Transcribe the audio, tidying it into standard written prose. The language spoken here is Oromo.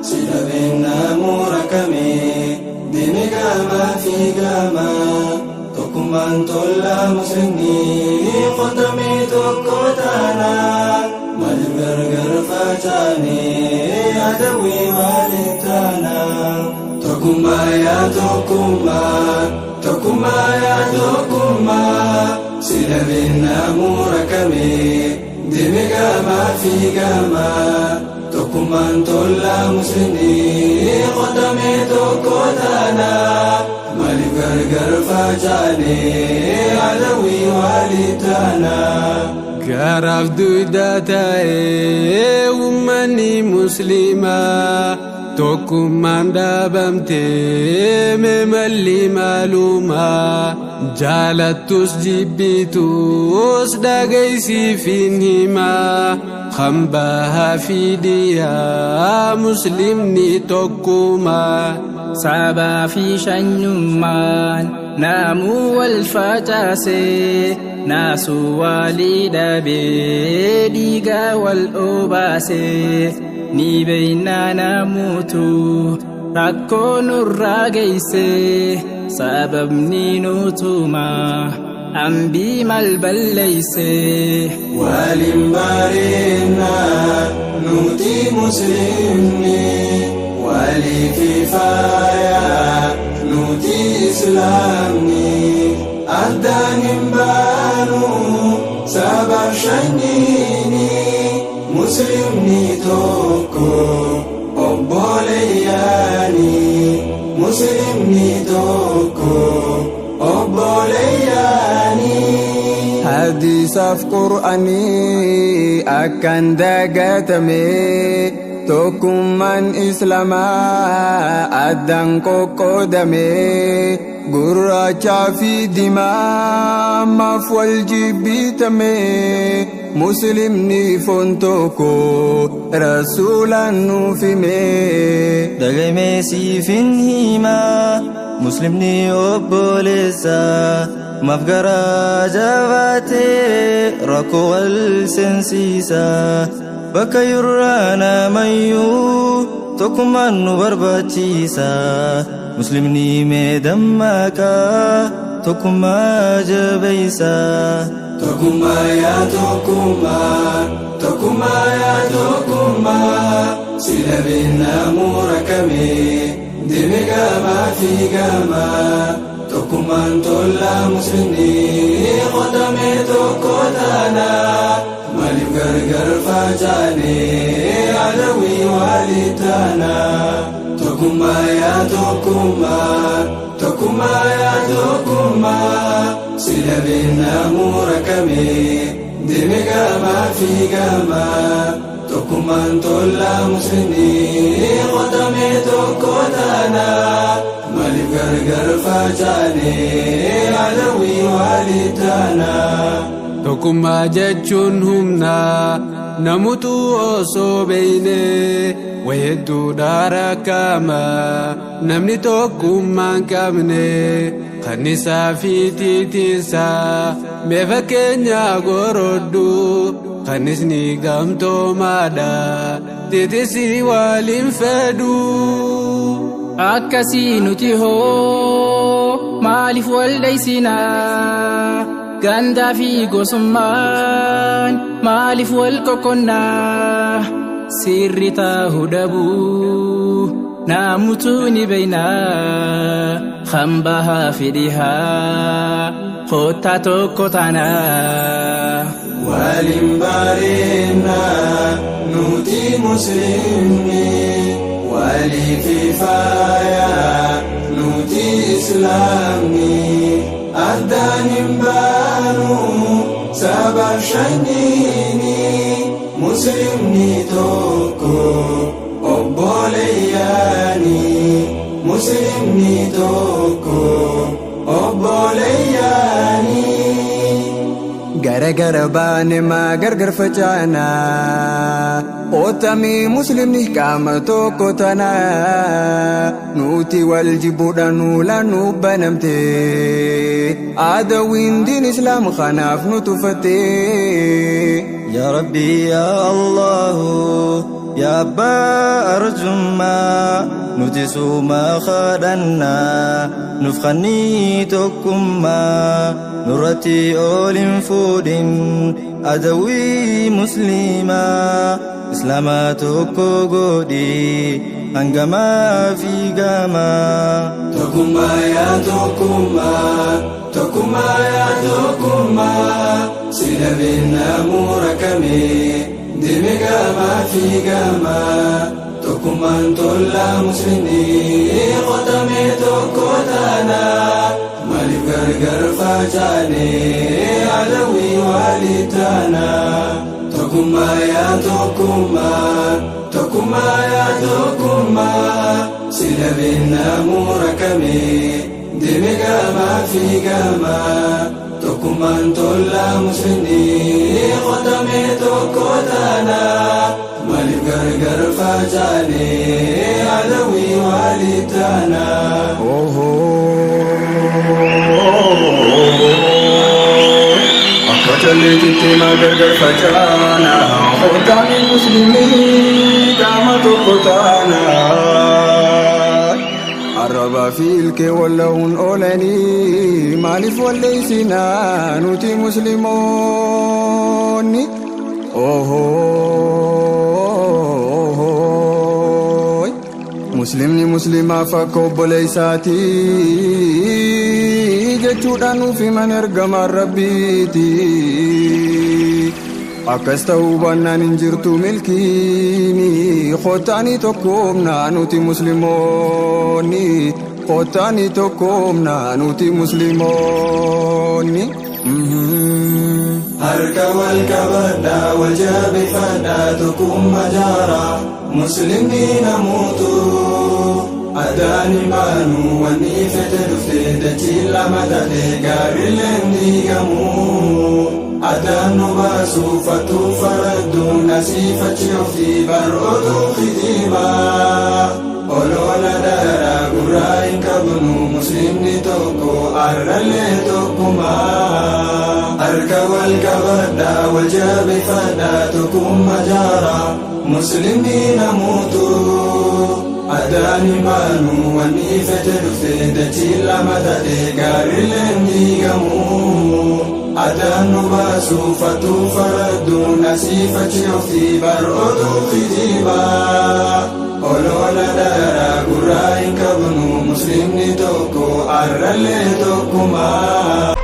sila binamura kami dini gama fi gama tokuman tolla muslimni qotami tokkotana malif gargar facani adawi walitana tokuma ya tokuma tokuma ya tokuma sila binamura kami dini gama fi gama tokuman tolla muslimni qotami tokkotana malif gargar facani adawi walitana garaf duidatae ummani muslima tokkummaan dhaabamte meemalli maaluma jaalattus jibbitus dhagaysiifin hima hambaha fidiyaa muslimni tokkuma sabaa fi shanyummaan naamuu wal facaase naasu walii dhabee dhiigaa wal obaase ni beeynaa namuutu rakkoo nurraa geeyse sababni nutuma ambii mal balleeyse waliin bareedna nuti muslimni walii kifaaya nuti islaamni addaan hin baanu sabab shanyini muslimni tokko obboleeyyaani muslimni tokko obboleeyyaani hadiisaaf qur'aanii akkan dagatame tokkummaan islaamaa addaan qoqqoodame gurraachaa fi diimaaf wal jibbitame muslimni foon tokko rasuulaan nuuf hime dhagamee siifin hima muslimni obboleessa maaf garaa jabaatee rakkoo wal seensiisa bakka yurraa namayyuu tokkummaan nu barbaachisa muslimni mee dammaqaa tokkummaa jabeeysa tokuma ya tokuma tokuma ya tokuma sila binamura kami dini gama fi gama tokuman tolla muslimni qotami tokkotana malif gargar facani adawi walitana tokuma ya tokuma tokuma ya tokuma sila binamura kami dini gama fi gama tokuman tolla muslimni qotami tokkotana malif gargar facani adawi walitana tokkummaa jechuun humna namutu osoo beeyne wayedduudha rakkama namni tokkummaan qabne kannisaa fi tiitiinsaa mee fakkeenya gorodhu kannisni gamtoomaadha tiitisi waliin fedhu akkasii nuti hoo maaliif wal dhaysinaa gandaa fi gosummaan maaliif wal qoqqonnaa sirri taa'uu dhabuu naamutu ni beeynaa hambahaa fidhihaa kottaa tokko taanaa waliin bareedna nuti muslimni walii kifaaya nuti islaamni addaan hin baanu sabab shanyini muslimni tokko obboleeyyaani muslimni tokko obboleeyyaani gara baane maa gargar facaana otamii muslimni qaama tokko tana nuti wal jibbuudhaan nuulaannu banamte aadawiin diin islaam kanaaf nu tuffatte yaa rabbi yaa allahu يا أبا أرجما نتسوما خدنا نفخني تكما نرتي أول فود أدوي مسلما إسلاما تكو قدي هنگما في غما تكما يا تكما تكما يا تكما سلبنا مركمي دمغا ما في غما تكما انتلا مسلمي ختمي تكوتانا مالك غرغر فاجاني علوي والدانا تكما يا تكما تكما يا تكما سلبنا مركمي دمغا ما في غما تكما انتلا مسلمي ختمي تكوتانا مالك غرغر فاجاني علوي والدانا أكتلي جتنا غرغر فاجانا ختمي مسلمي داما تكوتانا الربا فيلك واللون أولاني مالف وليسنا نوتي مسلموني مسلمني مسلما فكوب ليساتي جتشودانو في من يرقم الربيتي أكستو بانان انجرتو ملكيني خوتاني توكومنا نوتي مسلموني خوتاني توكومنا نوتي مسلموني هرك والكبدا والجاب فدا تكون مجارا مسلمين موتوا أداني مانو ونيفة دفتة جيلا مدد قابلن ديقمو أدانو باسو فتو فردو نسيفة يوفي برعدو خديما أولونا دارا قرائن كبنو مسلمني توكو أرلي توكما أرك والكبدا والجاب فدا تكون مجارا مسلمين موتوا أداني مانو ونيفة دفتة جيلا مدد قابلن ديقمو أدانو باسو فتو فردو نسيفة يوفي برعدو خديما أولونا دارا قرائن كبنو مسلمني توكو أرلي توكما